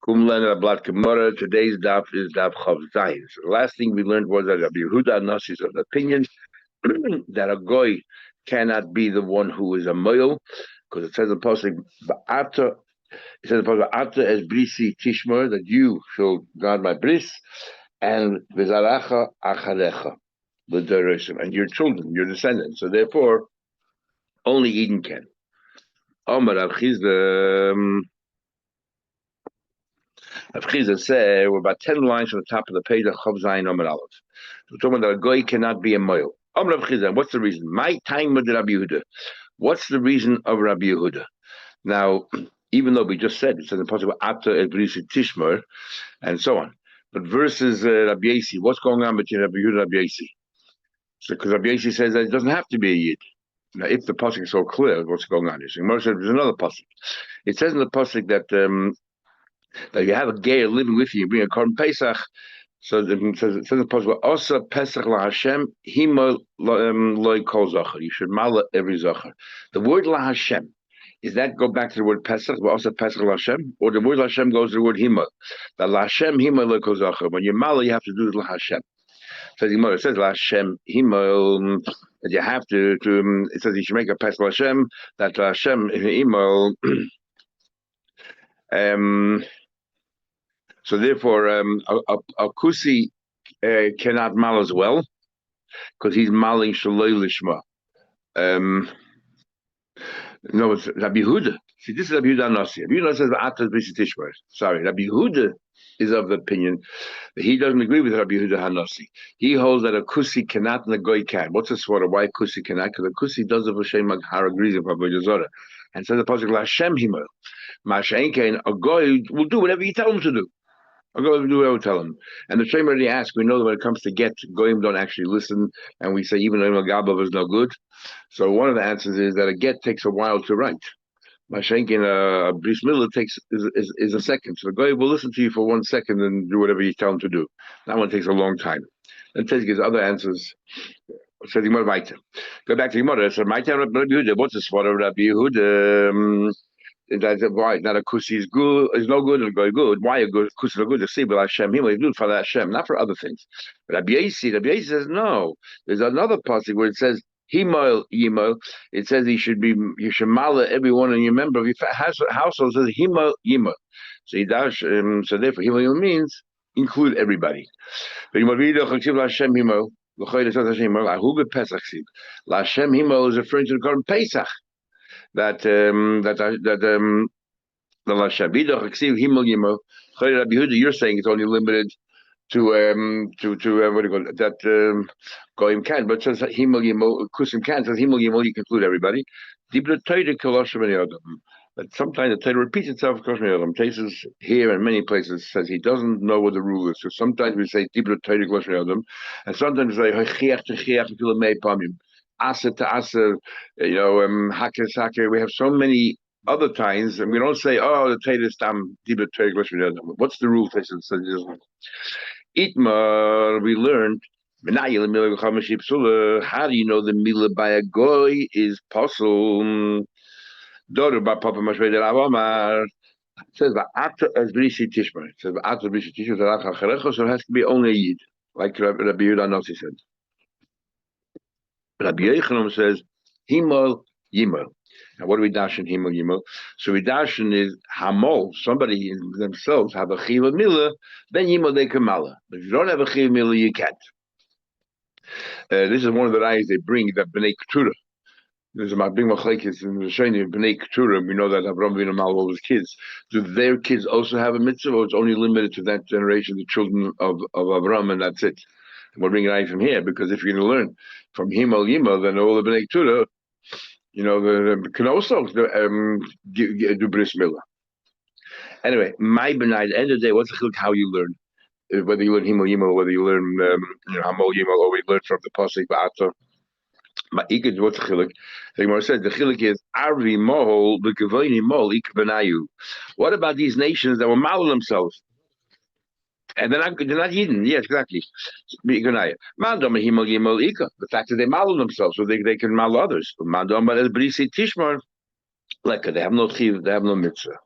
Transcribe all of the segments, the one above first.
Today's daf is daf Chav Zayin. So the last thing we learned was that Rabbi Yehuda Nasi is of the opinion that a goy cannot be the one who is a moil, because it says in the pasuk, "After as brisi tishmer," that you shall guard my bris, and v'zaracha acharecha, and your children, your descendants. So therefore, only Eden can. Omar Rav Chizda. Rav Chizda said, we're about 10 lines from the top of the page of Chav Zayin Amar Aleph. We're talking about a goy cannot be a moil. Rav Chizda, what's the reason? My time with Rabbi Yehuda. What's the reason of Rabbi Yehuda? Now, even though we just said, it says in the pasuk Ata et Brisi Tishmer, and so on. But versus Rabbi Yasi, what's going on between Rabbi Yehuda and Rabbi Yasi? So, because Rabbi Yasi says that it doesn't have to be a Yid. Now, if the pasuk is so clear, what's going on here? So, Gemara said there's another pasuk. It says in the pasuk that you have a ger living with you, you bring a korban Pesach. So it says in the pasuk, "Osa Pesach la Hashem hima loy kol zachar." You should mala every zachar. The word la Hashem, is that go back to the word Pesach, but also Pesach la Hashem, or the word la Hashem goes to the word hima? The la Hashem hima loy kol zachar. When you mala, you have to do la Hashem. So it says la Hashem hima. That you have to. It says you should make a Pesach la Hashem. That la Hashem hima. So therefore, a kusi cannot mal as well, because he's maling shaloi lishma. No, it's Rabbi Yehuda. See, this is Rabbi Yehuda Nasi. Rabbi Yehuda says Atas Brisi Tishmer. Sorry, Rabbi Yehuda is of the opinion that he doesn't agree with Rabbi Yehuda Hanasi. He holds that a kusi cannot and a goy can. What's the sort of why kusi cannot? Because a kusi does have a shem har agrees with Avodah Zarah, and says the pasuk la Hashem himel. Ma'ashenkein, a goy will do whatever you tell him to do. I'll go do what I would tell him. And the Shem already asked, we know that when it comes to get, goyim don't actually listen, and we say even though Gabav is no good. So one of the answers is that a get takes a while to write. Mashenkin, a bris milah is a second. So the goy will listen to you for 1 second and do whatever you tell him to do. That one takes a long time. Then Tez gives other answers. So the Gemara go back to the Gemara. So my time Rabbi Yehuda, what's the spot of Rabbi Yehuda? That's why not a kusi is good, is no good, and go good. Why a good kusi no good? To see, but Hashem, he will do it for Hashem, not for other things. But Rabbi Yasi says no. There's another passage where it says himoil yimoil. It says you should mala everyone in your member of your household. Says himoil yimoil. So he does. So therefore, himoil means include everybody. But Hashem himoil. Hashem himoil is referring to the Korban Pesach. That the Lashabida Chaksiv Himel Yimo. Rabbi Yehuda, you're saying it's only limited to what do you call it? That Goyim can, but it says Himel Yimo Kusim can, says Himel Yimo, you can include everybody. Dibra Torah Koloshim Adam. But sometimes the Torah repeats itself across many other places here and many places says he doesn't know what the rule is. So sometimes we say Dibra Torah Koloshim Adam, and sometimes we say Hachiach Techiach Fil Mei Pamim. Asa to asa, hacker, hacker. We have so many other times, and we don't say, "Oh, the Torah is tam dibur Torah." What's the rule? Itmar, we learned. How do you know the milah by a goy is possible? Doru by Papa Mashvei de Ravamar says "Ata as brisi tishmer." It says "Ata brisi tishmer." So it has to be only a yid, like Rabbi Yehuda Nasi said. Rabbi Yochanan says, Himel Yimel. Now, what do we dash in Himel Yimel? So we dash in is Hamol, somebody themselves have a Chiva Mila, then Yimel they Kamala. But if you don't have a Chiva Mila, you can't. This is one of the ayahs they bring, that B'nai Keturah. There's a big machlekes in the Shani of B'nai Keturah. We know that Avraham Avinu Mal all his kids. Do their kids also have a mitzvah, or it's only limited to that generation, the children of Avraham, and that's it? We'll bring it out from here, because if you're going to learn from Himal Yimal, then all the B'nai Keturah, can also do bris milah. Anyway, my benai. At the end of the day, what's the chiluk how you learn? Whether you learn Himal Yimal, whether you learn Hamal Yimal, or we learn from the pasuk Ba'ata. Ma'ikad, what's the chiluk? The Gemara says the chiluk is Arvi Mohol B'Kavoini Mol Ikbenayu. What about these nations that were mal themselves? And they're not hidden. Yes, exactly. The fact that they mal themselves, so they can mal others. Like they have no chiv, they have no mitzvah.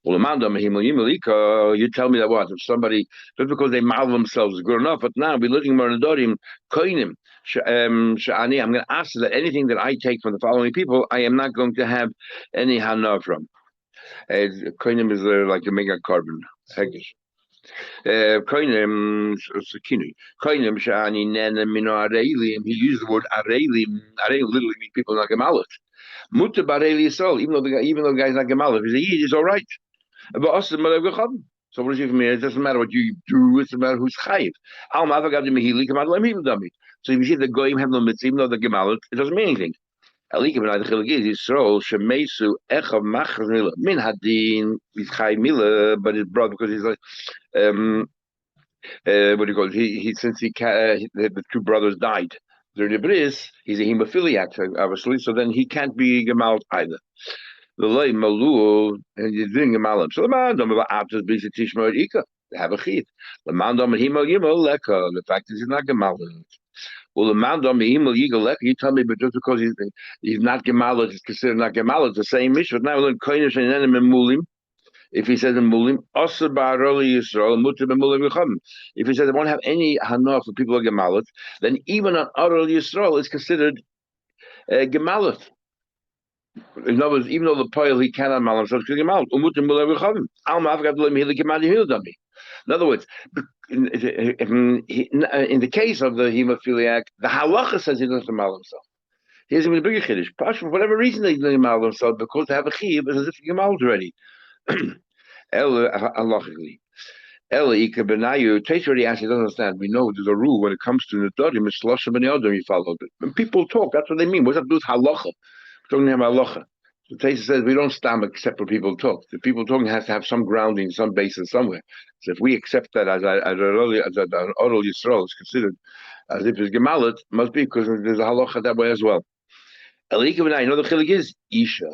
Well, you tell me that what? If somebody, just because they mal themselves is good enough, but now we're looking more Nadorim, Koinim, Sha'ani, I'm going to ask that anything that I take from the following people, I am not going to have any hana from. Koinim is like a mega carbon. Koinim, Koinim, Sha'ani, Nena, Mino, Areilim, he used the word Areilim, Areilim literally means people not Gemalit. Mutter Bareli Yisrael, even though the guy's not Gemalit, if he's a Yid, he's all right. But also, so what does it mean? It doesn't matter what you do; it's a matter who's chayiv. So if you see the goyim have no mitzvah, even though the gemalut, it doesn't mean anything. Min hadin is chayiv mila, but it's brought because he's like what do you call it? He since the two brothers died during the bris, he's a hemophiliac, obviously. So then he can't be gemalut either. The lay malul and you're doing a malam. So the man don't have after busy tishma ika. They have a chit. The man don't himal yimal leka. The fact is he's not gemalad. Well, the man don't himal yigal leka. You tell me, but just because he's not gemalad, he's considered not gemalad. It's the same issue. Now we learn koinish and then mulim. If he says in mulim, osir ba'aroli yisrael mutar b'mulim yecham. If he says they won't have any hana for people who are gemalad, then even on arol yisrael is considered gemalad. In other words, even though the poil he cannot mal himself, kick him out. In other words, in the case of the hemophiliac, the halacha says he doesn't mal himself. Here's even a bigger chiddush. For whatever reason they didn't mal themselves, because they have a chiyuv, it's as if he maled already. Halachically. Ika benayu. Taisha already actually doesn't understand. We know there's a rule when it comes to Nedarim, it's Shlosha b'nei Adam, you follow it. When people talk, that's what they mean. What's that to do with halacha? Talking about halacha. So Taisa says we don't stand except for people talk. The people talking has to have some grounding, some basis somewhere. So if we accept that as an oral Yisrael is considered as if it's gemalit, must be because there's a halacha that way as well. Elika b'nai. Another chilik is isha.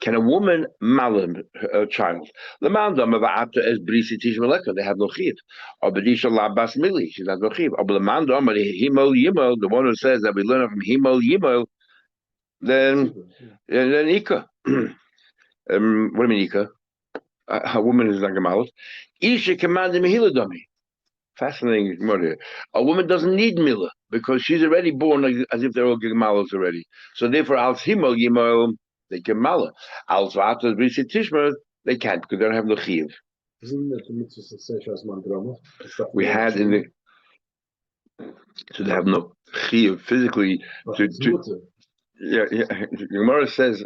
Can a woman malim a child? The mandam of ata is brisi tishmaleka. They have no chiv. Or bedisha labas mili. She has no chiv. Or the mandam of himol yimol. The one who says that we learn from himol yimol. Then Ika. What do you mean Ika? A woman is not gemalit. Isha commanded mihila dummy. Fascinating murder. A woman doesn't need mila because she's already born as if they're all gemalit already. So therefore, als himel yimel they can mala. Als vater brisi tishma they can't because they don't have no chiv. We had in the so they have no chiv physically Yeah. Gemara says,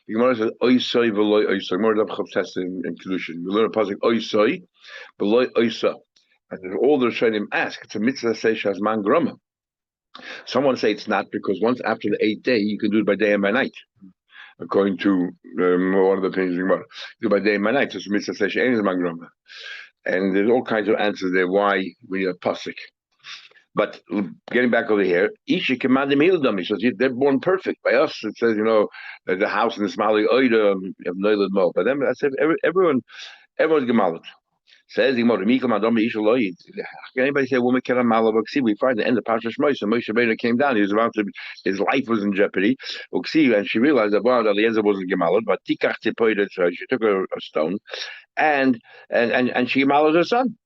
"Oisoi v'loy oisoi." Gemara Dav Chavtes in Kedushin. We learn a pasuk oisoi, v'loy oisa. And all the Rishonim ask, it's a mitzvah seishas man grama. Someone say it's not because once after the 8th day you can do it by day and by night, according to one of the opinions of Gemara. You do it by day and by night. So it's a mitzvah seishas man grama. And there's all kinds of answers there why we need a pasuk. But getting back over here, Isha commanded Hildami. So they're born perfect. By us, it says, the house in the Smali Oida of Noilad Mo. But then I said everyone's gemalit. Says the Gemara, Mikal Madam Isha Loid. Can anybody say a woman cannot malabaksi? We find the end of Pasha Shmois. And Moshe Rabbeinu came down. He was about to, his life was in jeopardy. And she realized that Eliezer wasn't gemalit, but Tikach Tipoidet, so she took a stone and she gemalit her son.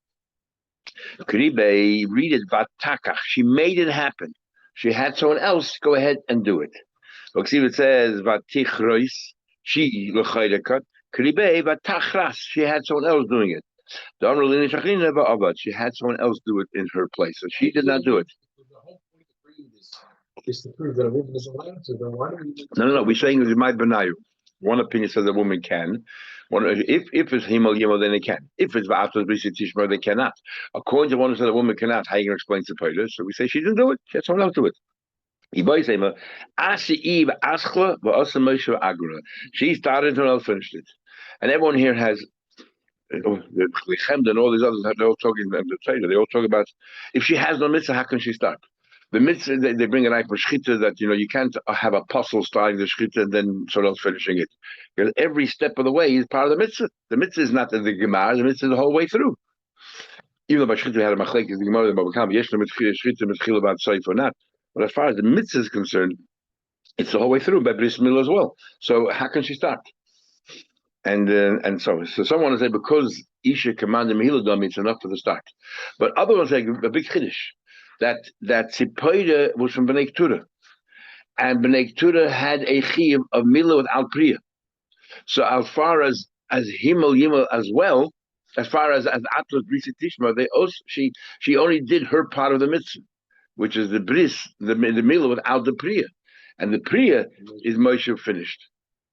Kribe, read it, vatakach. She made it happen. She had someone else go ahead and do it. Look, see it says vatichrois. She l'chaydekat. Kribe vatachras. She had someone else doing it. She had someone else do it in her place, so she did not do it. The whole point of reading this is to prove that a woman is allowed to. Then why do we? No. We're saying it's my benayu. One opinion says a woman can. If it's himal yimel, then they can. If it's va'atos b'isi tishma, they cannot. According to one who said a woman cannot, how are you going to explain to Peter? So we say she didn't do it. She had someone else do it. She started and else finished it. And everyone here has and all these others, they're all talking, they all talk about if she has no mitzvah, how can she start? The mitzvah, they bring an eye for shchita that, you can't have a apostle starting the shchita and then someone else finishing it. Because every step of the way is part of the mitzvah. The mitzvah is not the gemara, the mitzvah is the whole way through. Even though by shchita we had a machlek, is the gemara, but shchita mitzvah about saif or not. But as far as the mitzvah is concerned, it's the whole way through by bris milah as well. So how can she start? And so some want to say because Isha commanded Mehila Dami, it's enough for the start. But other ones say a big chiddush that Tzipoida was from Bnei Ketura, and Bnei Ketura had a chiyuv of Mila without Priya. So as far as Himmel Yimel as well, as far as Atlas Brisa Tishma, they also she only did her part of the mitzvah, which is the bris, the Mila without the Priya, and the Priya is Moshe finished.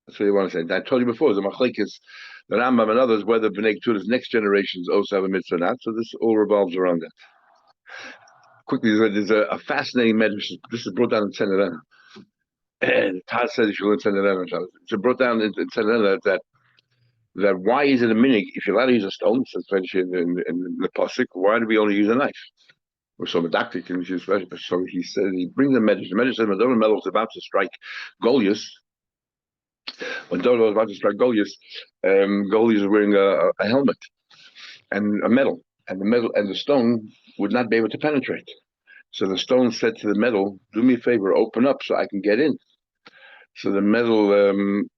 That's what you want to say. I told you before, the Machlekes, the Rambam and others, whether Bnei Ketura's next generations also have a mitzvah or not. So this all revolves around that. Quickly, there's a fascinating medrash. This is brought down in Tzedek. And Taz says you should learn Tzedek. It's brought down in Tzedek that why is it a minig if you're allowed to use a stone, so mentioned in the pasuk, why do we only use a knife? Or so the doctor can use. So he said he brings the medrash. The medrash says Madonna Melech was about to strike Goliath. When David was about to strike Goliath, Goliath was wearing a helmet and a medal, and the stone would not be able to penetrate. So the stone said to the metal, "Do me a favor, open up so I can get in." So the metal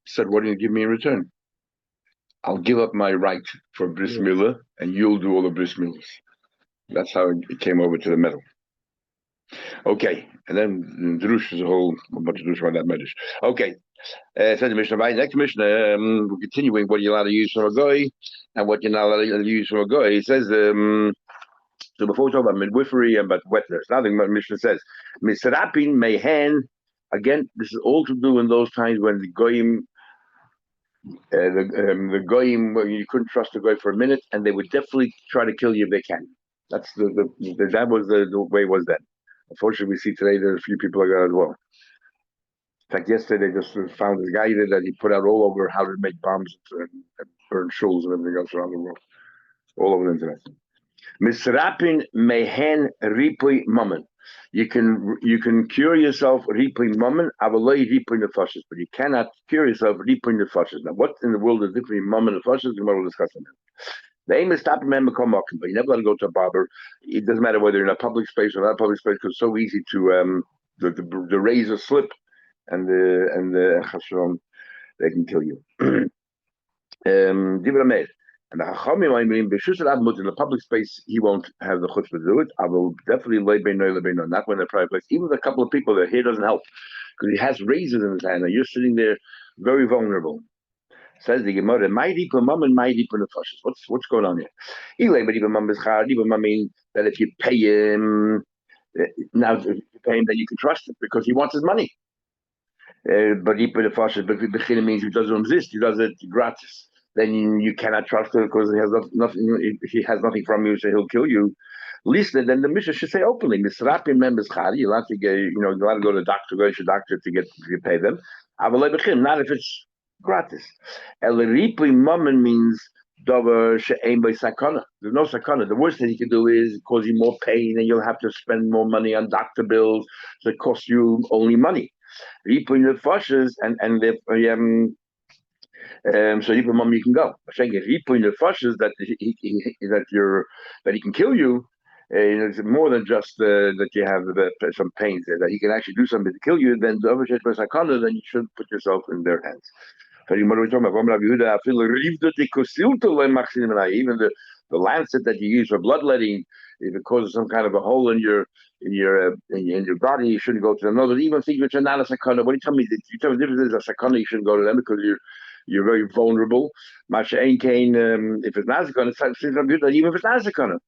said, "What do you give me in return?" "I'll give up my right for bris milah, and you'll do all the bris milahs." That's how it came over to the metal. Okay, and then Drush is a whole bunch of Drush about that medrash. Okay. Says the Mishnah, next Mishnah, we're continuing what you're allowed to use from a goy and what you're not allowed to use from a goy. It says, so before we talk about midwifery and about wetness, now the Mishnah says, Misrapin mehen, again, this is all to do in those times when the goyim, the goyim, you couldn't trust the goy for a minute, and they would definitely try to kill you if they can. That's that was the way it was then. Unfortunately, we see today there's a few people like that as well. In fact, yesterday they just found this guy that he put out all over how to make bombs and burn shuls and everything else around the world, all over the internet. Misrapin mehen ripui mammon. You can cure yourself ripui mammon, avaloi ripui nefashis, but you cannot cure yourself ripui nefashis. Now, what in the world is different between mammon and nefashis? We will discuss that. The aim is stopping men become mocking, but you never let them go to a barber. It doesn't matter whether you're in a public space or not a public space, because it's so easy to the razor slip. And the chashron, they can kill you. And the Chachamim, I mean, in the public space, he won't have the chutzpah to do it. I will definitely not when they're private place. Even with a couple of people, their hair doesn't help because he has razors in his hand, and you're sitting there very vulnerable. Says the Gemara, what's going on here? Mean that if you pay him, now if you pay him, then you can trust him because he wants his money. But the means he doesn't exist. He does it gratis. Then you cannot trust him because he has nothing. He has nothing from you, so he'll kill you. Least then the Mishnah should say openly, "Misrapim members chari." You're allowed to get, you're allowed to go to the doctor, go to your doctor to pay them. Not if it's gratis. Eliripi mammon means davar she'ein by sakana. There's no sakana. The worst thing he can do is cause you more pain, and you'll have to spend more money on doctor bills. So it costs you only money. Ripun nefashos and so Ripun mom you can go. Saying Ripun nefashos that he can kill you. It's more than just that you have some pains there. That he can actually do something to kill you. Then then you should put yourself in their hands. Even the lancet that you use for bloodletting, if it causes some kind of a hole in your body, you shouldn't go to them. No, but even things which are not a sakana. What do you tell me? You tell me the difference is a sakana, you shouldn't go to them because you're very vulnerable. Masha Ein Kain, if it's not a sakana, even if it's not a sakana.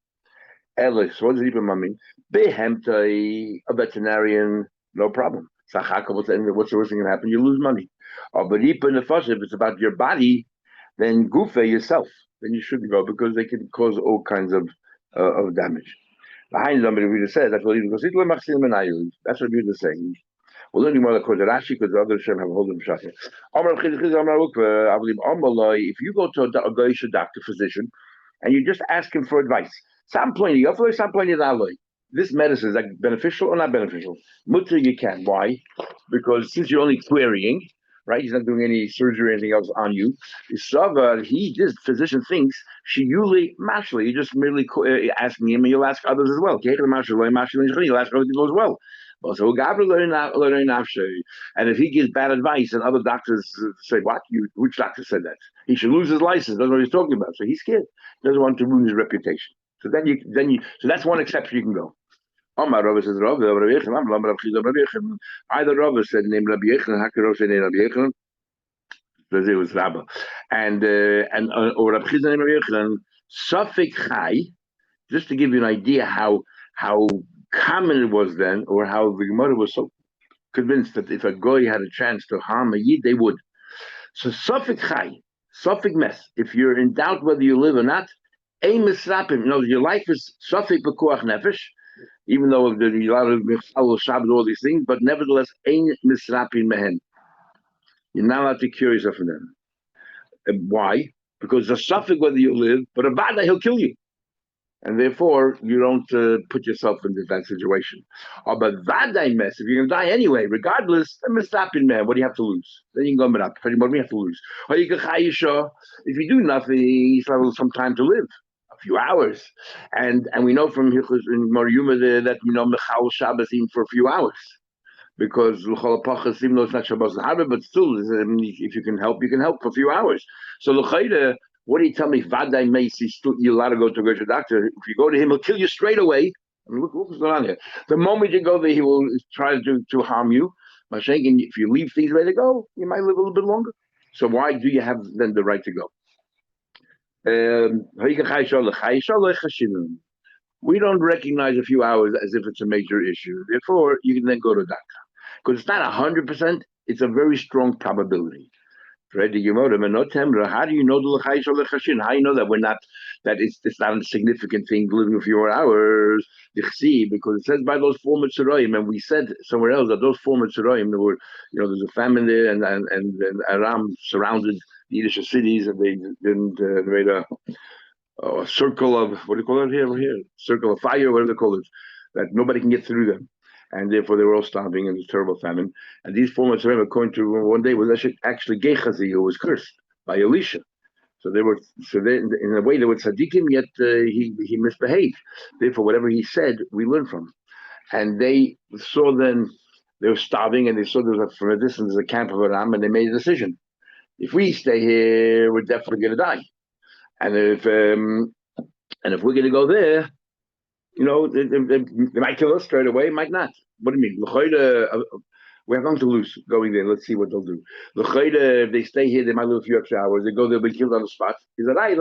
Ellis, what does it even mean? Behemtai, a veterinarian, no problem. What's the worst thing that can happen? You lose money. But if it's about your body, then gufe yourself, then you shouldn't go because they can cause all kinds of damage. Behind somebody we just said that's what he goes. That's what you're saying. We'll learn more because Rashi because the other Shem have a hold of Shach. If you go to a Goyish doctor, physician, and you just ask him for advice, this medicine is like beneficial or not beneficial? Mutter you can. Why? Because since you're only querying, right? He's not doing any surgery or anything else on you. This physician thinks you're just merely asking him, and you'll ask others as well. You'll ask other people as well. Also, and if he gives bad advice, and other doctors say, "What? Which doctor said that? He should lose his license." Doesn't know what he's talking about. So he's scared. He doesn't want to ruin his reputation. So so that's one exception you can go. Omar Rava says Rava, either Rava said name Rabbi Yechon, Hakaro said name Rabbi Yechon. It was Rabba, and or Rabbi Chizan name Rabbi Yechon. Safik Chai, just to give you an idea how common it was then, or how the Gemara was so convinced that if a goy had a chance to harm a yid, they would. So Safik Chai, Safik Mess. If you're in doubt whether you live or not, a misrapim. Your life is Safik B'Kuach Nefesh. Even though there's a lot of Michal, Shabbat, all these things, but nevertheless, ain't misrapin mehen. You're not allowed to cure yourself from them. Why? Because the suffix whether you live, but a bad he'll kill you. And therefore, you don't put yourself into that situation. Or but vaday mess, if you're going to die anyway, regardless, misrapin man, what do you have to lose? Then you can go up. What do you have to lose? Or you can chayisha. If you do nothing, you still have some time to live. A few hours, and we know from Hilchos in Mariyuma that Mechal Shabbos even for a few hours, because L'chol Pachas, even though it's not Shabbos Harbor, but still, if you can help for a few hours. So L'chayda, what do you tell me? Vaday Meisi, you're allowed to go to a doctor. If you go to him, he'll kill you straight away. I mean, look what's going on here. The moment you go there, he will try to harm you. Mashenk, and if you leave things ready to go, you might live a little bit longer. So why do you have then the right to go? We don't recognize a few hours as if it's a major issue. Therefore, you can then go to a doctor. Because it's not 100%, it's a very strong probability. How do you know the l'chayis or l'chashin? How do you know that it's not a significant thing living a few more hours? Because it says by those former tzeroim, and we said somewhere else that those former tzeroim, there were, there's a famine there, and Aram surrounded the Yiddish cities, and they didn't made a circle of, what do you call it here? Circle of fire, whatever they call it, that nobody can get through them. And therefore they were all starving in this terrible famine. And these former Tzarem, according to one day, was actually Gehazi, who was cursed by Elisha. So they, in a way, they were tzaddikim, yet he misbehaved. Therefore, whatever he said, we learn from. And they saw then, they were starving, and they saw there was from a distance a camp of Aram, and they made a decision. If we stay here, we're definitely going to die. And if we're going to go there, they might kill us straight away, might not. What do you mean? We're going to lose going there. Let's see what they'll do. If they stay here, they might lose a few extra hours. They go, they'll be killed on the spot. Is that right?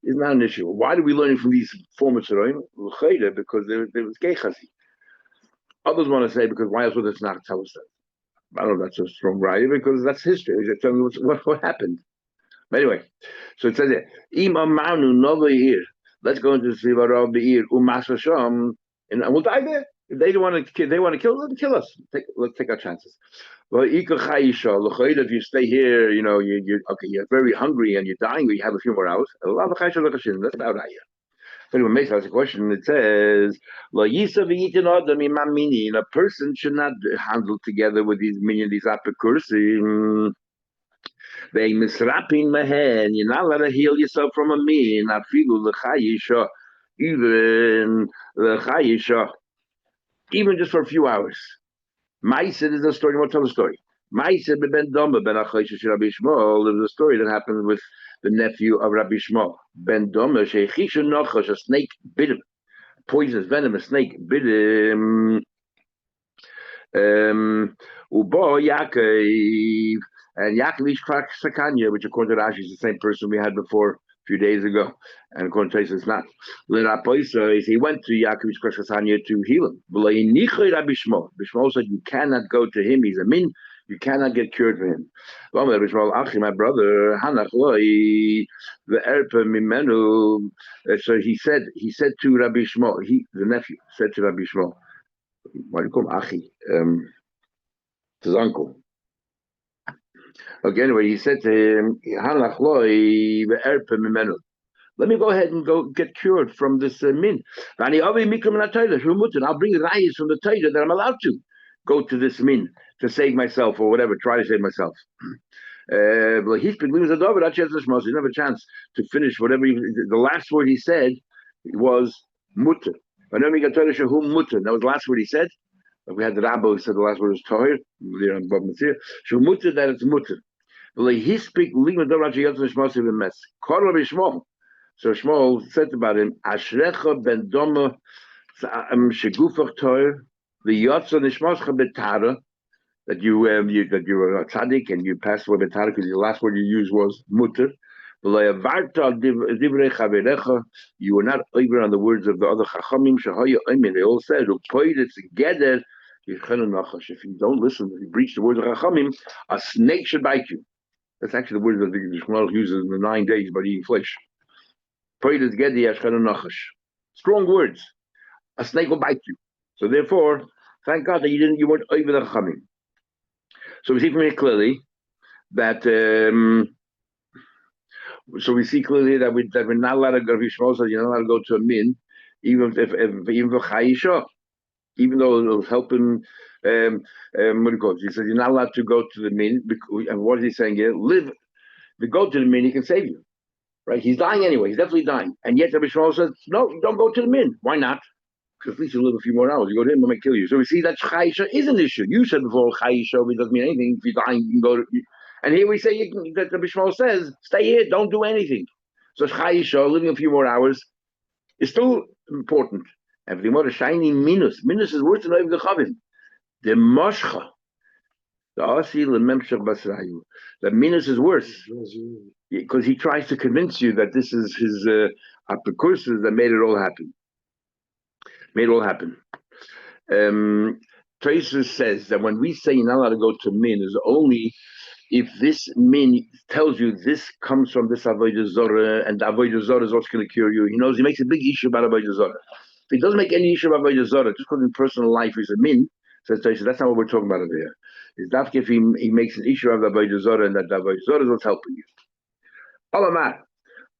Is not an issue. Why do we learn from these former Tzeroim? Because there was Gechazi. Others want to say, because why else would it not tell us that? I don't know if that's a strong raya, because that's history. It's telling us what happened. But anyway, so it says here, Imam Manu Nova here. Let's go into the Sivarav Be'ir Umasasham, and we'll die there. If they want to kill, let them kill us. Let's take our chances. Well, if you stay here, you're very hungry and you're dying, you have a few more hours. That's about right. But anyway, Mesa has a question. It says, a person should not handle together with these minions, these apikursi. They misrapin mehen. You're not allowed to heal yourself from a min. Afilu l'chayisha, even l'chayisha, even just for a few hours. Ma'aseh is a story. I want to tell a story. Ma'aseh ben Doma ben Achayisha Rabbi Shmuel. There was a story that happened with the nephew of Rabbi Shmuel. Ben Doma sheichisha nochash, a snake bit him. Poisonous venomous snake bit him. Ubo Yaakov. And Yaakov Ishkrak Sakanya, which according to Rashi is the same person we had before a few days ago. And according to Taisa, it's not. He went to Yaakov Ishkrak Sakanya to heal him. Bishmol said, you cannot go to him. He's a min. You cannot get cured for him. My brother, the Erpa Mimenu. So he said to Rabbi Shmuel, the nephew, said to Rabbi Shmuel, what do you call him? Achi? His uncle. Okay, anyway, he said to him, let me go ahead and go get cured from this min. I'll bring rayas from the Torah that I'm allowed to go to this min to save myself or whatever, try to save myself. He's never a chance to finish whatever. The last word he said was mutter. That was the last word he said. Like we had the Rabbi who said the last word is Tahir. Shu mutter that it's mutter. He speak lima dorachi yotzei shmos even mess. Korla b'shmol. So Shmuel said about him, Ashrecha ben Doma Shegufach Toir, the Yotza Nishmoscha Betara, that you were a tzaddik and you passed away Betara because the last word you used was mutter. You were not over on the words of the other Chachamim. They all said, together. If you don't listen, if you breach the words of Chachamim, a snake should bite you. That's actually the words that the Shmuel uses in the 9 days by eating flesh. Strong words. A snake will bite you. So therefore, thank God that you weren't over the Chachamim. So we see from here clearly that we're not allowed to go. Shmuel says you're not allowed to go to a min, even if Chayisha, even though it was helping. What do you call it? He says you're not allowed to go to the min. And what is he saying here? If you go to the min, he can save you. Right? He's dying anyway. He's definitely dying. And yet Rabbi Shmuel says, no, don't go to the min. Why not? Because at least you'll live a few more hours. You go to him, he might kill you. So we see that Chayisha is an issue. You said before, Chayisha doesn't mean anything. If you're dying, you can go to... And here we say that Rabbi Shmuel says, stay here, don't do anything. So Chayisha, living a few more hours, is still important. And if you want a shiny minus is worse than Oiv the Chavim. The Moshcha. The Asi Lememshach Basrayu. The minus is worse. Because he tries to convince you that this is his precursors that made it all happen. Tracer says that when we say you're not allowed to go to min, is only if this min tells you this comes from this Avodah Zarah, and the Avodah Zarah is what's going to cure you. He makes a big issue about Avodah Zarah. If he doesn't make any issue about Avodah Zarah, just because in personal life he's a min, says Tracer, that's not what we're talking about over here. Is that if he makes an issue of the Avodah Zarah and that the Avodah Zarah is what's helping you. Alamar.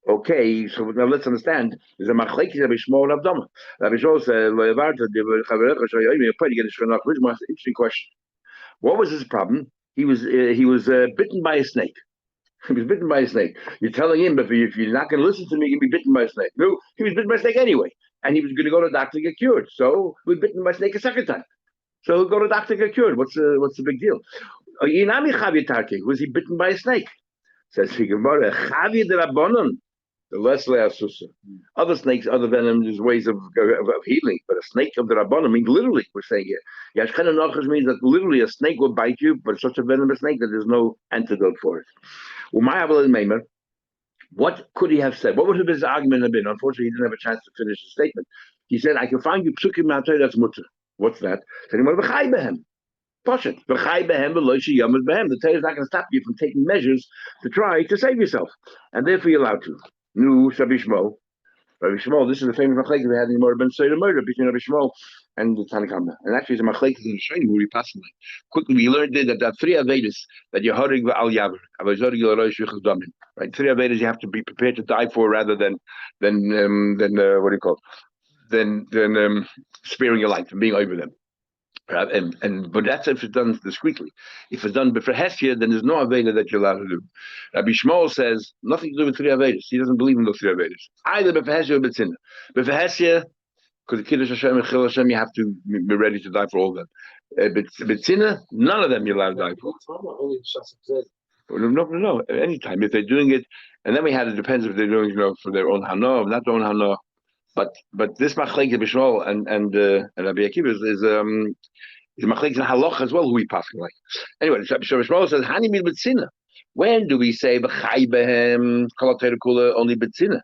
Okay, so now let's understand. There's a machlekes Rabbi Shmuel and Abdama. Rabbi Shmuel said, interesting question. What was his problem? He was bitten by a snake. He was bitten by a snake. You're telling him, if you're not going to listen to me, you're going to be bitten by a snake. No, he was bitten by a snake anyway. And he was going to go to the doctor to get cured. So he was bitten by a snake a second time. So he'll go to the doctor to get cured. What's the big deal? Was he bitten by a snake? Says Gemara, Chavi de Rabbanon, the Leslie Asusa. Other snakes, other venom, there's ways of healing, but a snake of the Rabbanon means literally, we're saying here. Yashchen Nochas means that literally a snake will bite you, but it's such a venomous snake that there's no antidote for it. What could he have said? What would his argument have been? Unfortunately, he didn't have a chance to finish the statement. He said, I can find you psukim ma'atay that's mutter. What's that? He said, the Torah is not going to stop you from taking measures to try to save yourself, and therefore you're allowed to. Nu Rabbi Shmuel. Rabbi Shmuel, this is the famous machlekes we had in the Ben Seder murder between Rabbi Shmuel and the Tanakhama. And actually, it's a machlekes in the Shani who we passed away. Quickly, we learned that there are 3 Avedas that you're holding al yaver. Right, 3 Avedas you have to be prepared to die for rather than what do you call it? Than sparing your life and being over them. But that's if it's done discreetly. If it's done before Hesia, then there's no Aveda that you're allowed to do. Rabbi Shmuel says nothing to do with 3 Avedas. He doesn't believe in those 3 Avedas. Either before Hesia or Betzina. Before Hesia, because the Kiddush Hashem and Chil Hashem, you have to be ready to die for all of them. Betzina, none of them you're allowed to die for. No, anytime. If they're doing it, and then it depends if they're doing for their own Hana or not their own Hana. But this machlek Rabbi Shmuel and Rabbi Akiva is machlek in halacha as well, who we pass like. Anyway, Rabbi Shmuel says hani mil betzina. When do we say b'chai behem kol kula only betzina?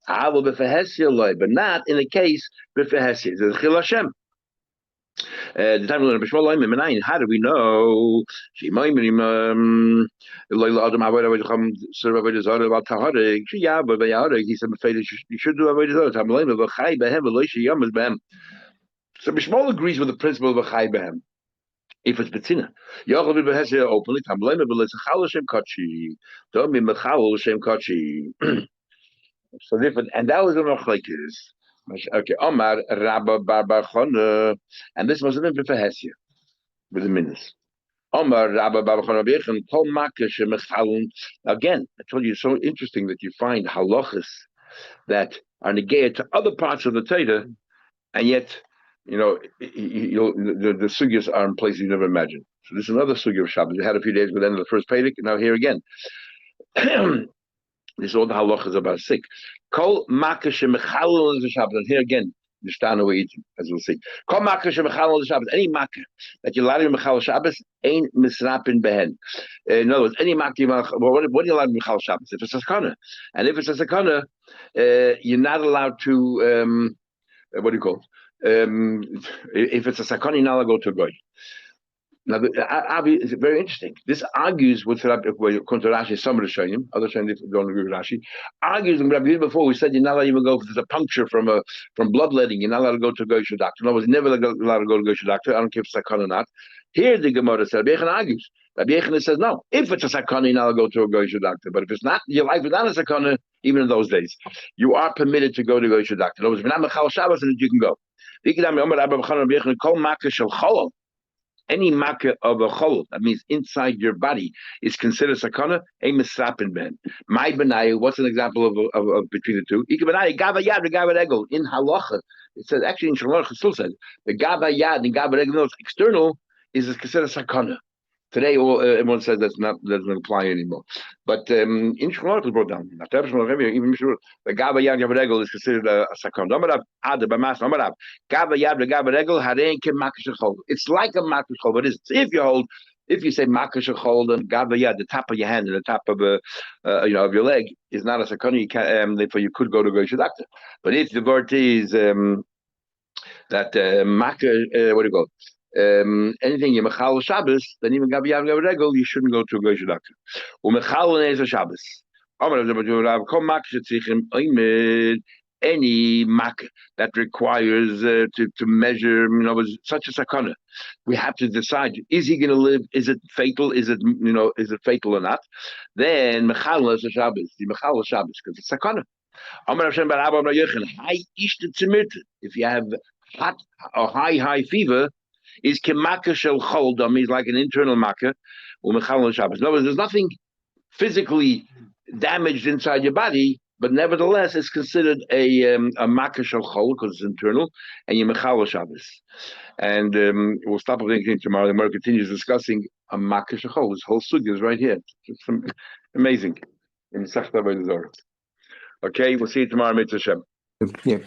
Avo b'fehesia loy, but not in the case b'fehesia. It's chil Hashem. The time of Rabbi Shmuel, how do we know? He said, you should do Avodah Zarah. So Bishmol agrees with the principle of Chai Behem. If it's Betzina, Yochel B'Hesed openly, Tamleim B'Letzachal Hashem Kachi, Don't be Mechal Hashem Kachi. So different, and that was the Machlekes. Okay, Omar Rabba Bar Chana, and this was an for Hesia with the minutes. Omar Rabba Bar Chana B'Yechem Kol Makesh Mechalun. Again, I told you it's so interesting that you find halachas that are negated to other parts of the Torah, and yet the sugyas are in places you never imagined. So this is another sugya of Shabbos. We had a few days with the end of the first Pedic, now here again. This is all the halachas about sick. Kol makkah shemechalel is a Shabbos. And here again, the Shtana we're eating, as we'll see. Kol makkah shemechalel is a Shabbos. Any makkah that you're allowed to mechal Shabbos ain't misrapin behen. In other words, any makkah, what are you allowed to mechal Shabbos? If it's a sakana, and if it's a sakana, you're not allowed to. What do you call it? If it's a sakana, you're not allowed to go to a goy. Now, it's very interesting. This argues with according to Rashi, some of the Shayim, other Shayim don't agree with Rashi, argues, and Rabbi before we said you're not allowed to even go if there's a puncture from bloodletting, you're not allowed to go to a Goyish doctor. No, I was never allowed to go to a Goyish doctor. I don't care if it's a sakana or not. Here the Gemara said, Rabbi Yechon argues. Rabbi Yechon says, no, if it's a sakana, you're not allowed to go to a Goyish doctor. But if it's not, your life is not a sakana, even in those days, you are permitted to go to a Goyish doctor. In other words, if you're not Mechal Shabbos, then you can go. Any makkah of a chol, that means inside your body, is considered sakana, a misrapin ben. My benayu, what's an example of between the two? Ika benayu, gava yad, gava regel. In halacha, it says, actually in Shulchan Aruch, it still says, the gava yad and gava regel, external, is considered sakana. Today, everyone says doesn't apply anymore. But in Shulchan Aruch, it's brought down. Even the gava yad and gava regel is considered a sakana. It's like a makkah chol, but if you say makkah chol, then gava yad, the top of your hand and the top of of your leg is not a sakana. You can therefore you could go to Goyish doctor. But if the word is that makkah, what do you call it? Anything you mechal Shabbos, then even gava yad gava regel, you shouldn't go to a Goyish doctor. Umechal nezer Shabbos. Any makkah that requires to measure, such a sakana, we have to decide: is he going to live? Is it fatal? Is it fatal or not? Then mechal is a Shabbos. The mechal Shabbos because it's sakana. If you have hot or high fever, is kemaka shel chol dam is like an internal makkah or mechal Shabbos. In other words, there's nothing physically damaged inside your body, but nevertheless, it's considered a makkah shel chol because it's internal, and you mechal Shabbos. And we'll stop everything tomorrow. The Gemara continues discussing a makkah shel chol. This whole sugya is right here. It's amazing in Avodah Zarah. Okay, we'll see you tomorrow, Mitzvah Hashem. Yeah.